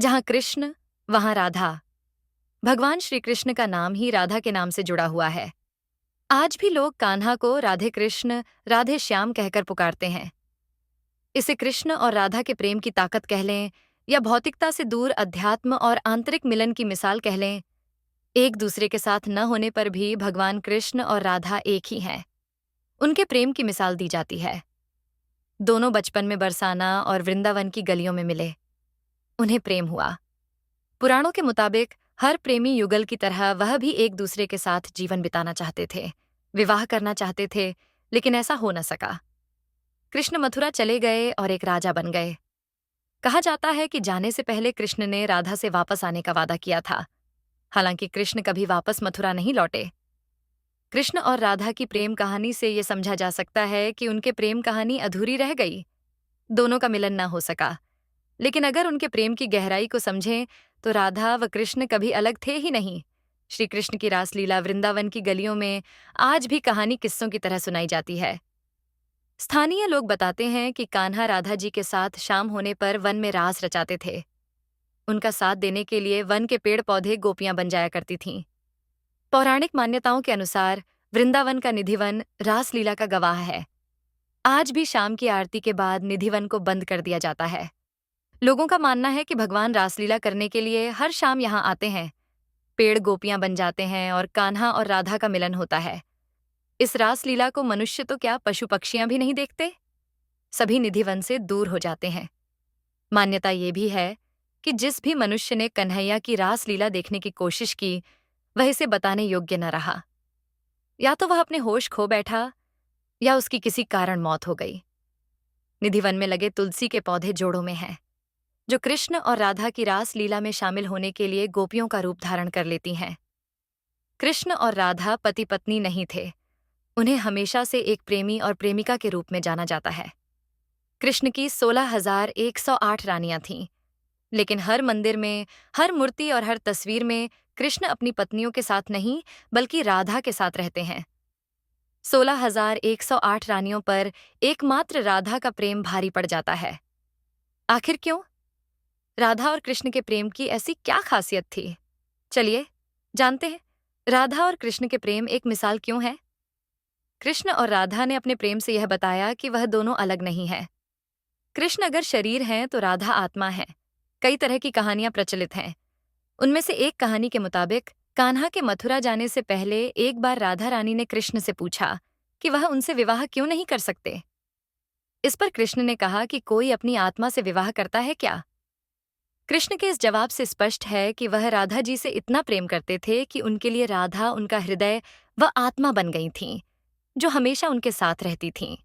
जहाँ कृष्ण वहाँ राधा। भगवान श्री कृष्ण का नाम ही राधा के नाम से जुड़ा हुआ है। आज भी लोग कान्हा को राधे कृष्ण, राधे श्याम कहकर पुकारते हैं। इसे कृष्ण और राधा के प्रेम की ताकत कह लें या भौतिकता से दूर अध्यात्म और आंतरिक मिलन की मिसाल कह लें, एक दूसरे के साथ न होने पर भी भगवान कृष्ण और राधा एक ही हैं। उनके प्रेम की मिसाल दी जाती है। दोनों बचपन में बरसाना और वृंदावन की गलियों में मिले। उन्हें प्रेम हुआ। पुराणों के मुताबिक हर प्रेमी युगल की तरह वह भी एक दूसरे के साथ जीवन बिताना चाहते थे, विवाह करना चाहते थे, लेकिन ऐसा हो न सका। कृष्ण मथुरा चले गए और एक राजा बन गए। कहा जाता है कि जाने से पहले कृष्ण ने राधा से वापस आने का वादा किया था। हालांकि कृष्ण कभी वापस मथुरा नहीं लौटे। कृष्ण और राधा की प्रेम कहानी से ये समझा जा सकता है कि उनके प्रेम कहानी अधूरी रह गई। दोनों का मिलन न हो सका। लेकिन अगर उनके प्रेम की गहराई को समझें तो राधा व कृष्ण कभी अलग थे ही नहीं। श्री कृष्ण की रासलीला वृंदावन की गलियों में आज भी कहानी किस्सों की तरह सुनाई जाती है। स्थानीय लोग बताते हैं कि कान्हा राधा जी के साथ शाम होने पर वन में रास रचाते थे। उनका साथ देने के लिए वन के पेड़ पौधे गोपियां बन जाया करती थीं। पौराणिक मान्यताओं के अनुसार वृंदावन का निधिवन रासलीला का गवाह है। आज भी शाम की आरती के बाद निधिवन को बंद कर दिया जाता है। लोगों का मानना है कि भगवान रासलीला करने के लिए हर शाम यहाँ आते हैं। पेड़ गोपियां बन जाते हैं और कान्हा और राधा का मिलन होता है। इस रासलीला को मनुष्य तो क्या पशु पक्षियां भी नहीं देखते। सभी निधिवन से दूर हो जाते हैं। मान्यता ये भी है कि जिस भी मनुष्य ने कन्हैया की रासलीला देखने की कोशिश की, वह इसे बताने योग्य न रहा। या तो वह अपने होश खो बैठा या उसकी किसी कारण मौत हो गई। निधिवन में लगे तुलसी के पौधे जोड़ों में हैं, जो कृष्ण और राधा की रासलीला में शामिल होने के लिए गोपियों का रूप धारण कर लेती हैं। कृष्ण और राधा पति पत्नी नहीं थे। उन्हें हमेशा से एक प्रेमी और प्रेमिका के रूप में जाना जाता है। कृष्ण की 16,108 रानियां थीं, लेकिन हर मंदिर में, हर मूर्ति और हर तस्वीर में कृष्ण अपनी पत्नियों के साथ नहीं बल्कि राधा के साथ रहते हैं। 16,108 रानियों पर एकमात्र राधा का प्रेम भारी पड़ जाता है। आखिर क्यों? राधा और कृष्ण के प्रेम की ऐसी क्या खासियत थी? चलिए जानते हैं, राधा और कृष्ण के प्रेम एक मिसाल क्यों है। कृष्ण और राधा ने अपने प्रेम से यह बताया कि वह दोनों अलग नहीं हैं। कृष्ण अगर शरीर हैं तो राधा आत्मा है। कई तरह की कहानियां प्रचलित हैं। उनमें से एक कहानी के मुताबिक कान्हा के मथुरा जाने से पहले एक बार राधा रानी ने कृष्ण से पूछा कि वह उनसे विवाह क्यों नहीं कर सकते। इस पर कृष्ण ने कहा कि कोई अपनी आत्मा से विवाह करता है क्या। कृष्ण के इस जवाब से स्पष्ट है कि वह राधा जी से इतना प्रेम करते थे कि उनके लिए राधा उनका हृदय व आत्मा बन गई थीं, जो हमेशा उनके साथ रहती थीं।